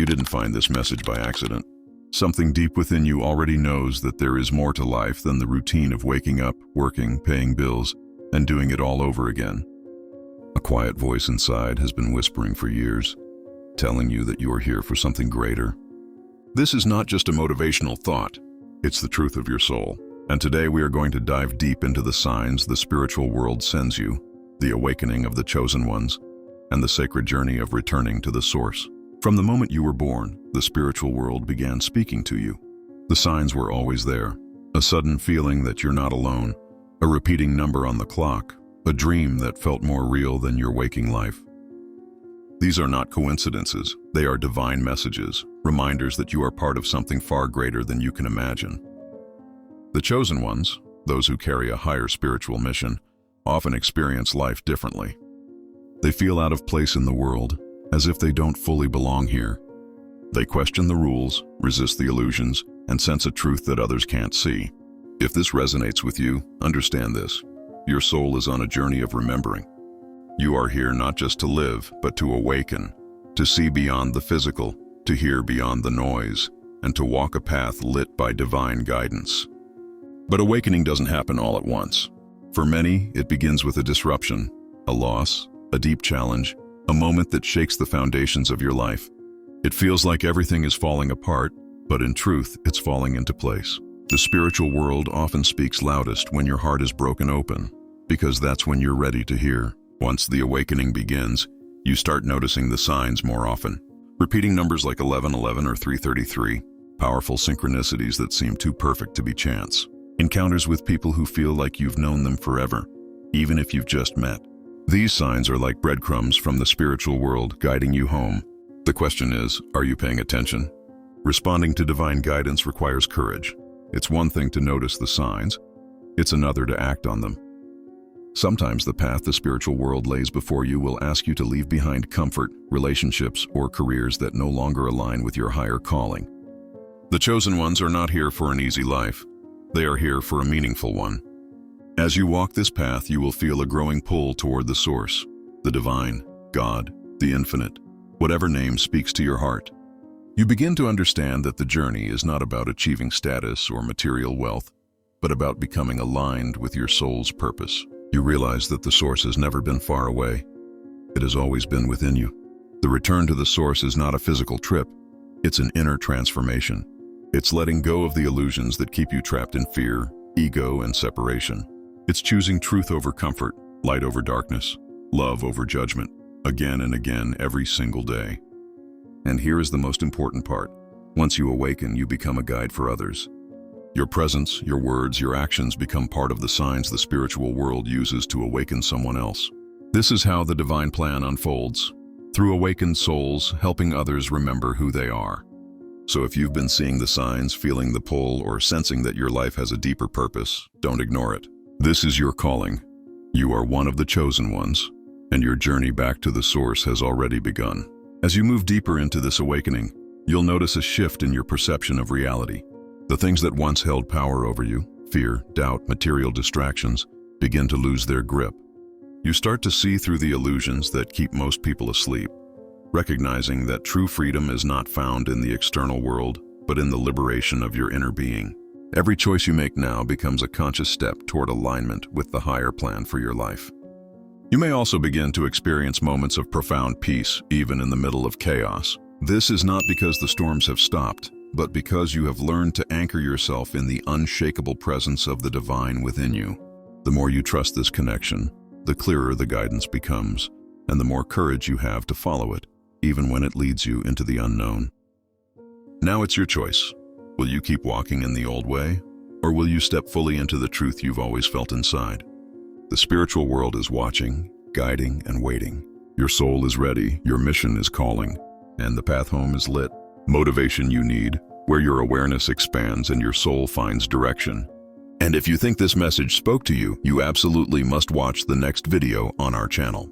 You didn't find this message by accident. Something deep within you already knows that there is more to life than the routine of waking up, working, paying bills, and doing it all over again. A quiet voice inside has been whispering for years, telling you that you are here for something greater. This is not just a motivational thought, it's the truth of your soul. And today we are going to dive deep into the signs the spiritual world sends you, the awakening of the chosen ones, and the sacred journey of returning to the source. From the moment you were born, the spiritual world began speaking to you. The signs were always there. A sudden feeling that you're not alone, a repeating number on the clock, a dream that felt more real than your waking life. These are not coincidences, they are divine messages, reminders that you are part of something far greater than you can imagine. The chosen ones, those who carry a higher spiritual mission, often experience life differently. They feel out of place in the world, as if they don't fully belong here. They question the rules, resist the illusions, and sense a truth that others can't see. If this resonates with you, understand this. Your soul is on a journey of remembering. You are here not just to live, but to awaken, to see beyond the physical, to hear beyond the noise, and to walk a path lit by divine guidance. But awakening doesn't happen all at once. For many, it begins with a disruption, a loss, a deep challenge, a moment that shakes the foundations of your life. It feels like everything is falling apart, but in truth, it's falling into place. The spiritual world often speaks loudest when your heart is broken open, because that's when you're ready to hear. Once the awakening begins, you start noticing the signs more often. Repeating numbers like 1111 or 333, powerful synchronicities that seem too perfect to be chance. Encounters with people who feel like you've known them forever, even if you've just met. These signs are like breadcrumbs from the spiritual world guiding you home. The question is, are you paying attention? Responding to divine guidance requires courage. It's one thing to notice the signs, it's another to act on them. Sometimes the path the spiritual world lays before you will ask you to leave behind comfort, relationships, or careers that no longer align with your higher calling. The chosen ones are not here for an easy life. They are here for a meaningful one. As you walk this path, you will feel a growing pull toward the source, the divine, God, the infinite, whatever name speaks to your heart. You begin to understand that the journey is not about achieving status or material wealth, but about becoming aligned with your soul's purpose. You realize that the source has never been far away. It has always been within you. The return to the source is not a physical trip. It's an inner transformation. It's letting go of the illusions that keep you trapped in fear, ego, and separation. It's choosing truth over comfort, light over darkness, love over judgment, again and again every single day. And here is the most important part. Once you awaken, you become a guide for others. Your presence, your words, your actions become part of the signs the spiritual world uses to awaken someone else. This is how the divine plan unfolds, through awakened souls helping others remember who they are. So if you've been seeing the signs, feeling the pull, or sensing that your life has a deeper purpose, don't ignore it. This is your calling. You are one of the chosen ones, and your journey back to the source has already begun. As you move deeper into this awakening, you'll notice a shift in your perception of reality. The things that once held power over you, fear, doubt, material distractions, begin to lose their grip. You start to see through the illusions that keep most people asleep, recognizing that true freedom is not found in the external world, but in the liberation of your inner being. Every choice you make now becomes a conscious step toward alignment with the higher plan for your life. You may also begin to experience moments of profound peace, even in the middle of chaos. This is not because the storms have stopped, but because you have learned to anchor yourself in the unshakable presence of the divine within you. The more you trust this connection, the clearer the guidance becomes, and the more courage you have to follow it, even when it leads you into the unknown. Now it's your choice. Will you keep walking in the old way, or will you step fully into the truth you've always felt inside? The spiritual world is watching, guiding, and waiting. Your soul is ready, your mission is calling, and the path home is lit. Motivation you need, where your awareness expands and your soul finds direction. And if you think this message spoke to you, you absolutely must watch the next video on our channel.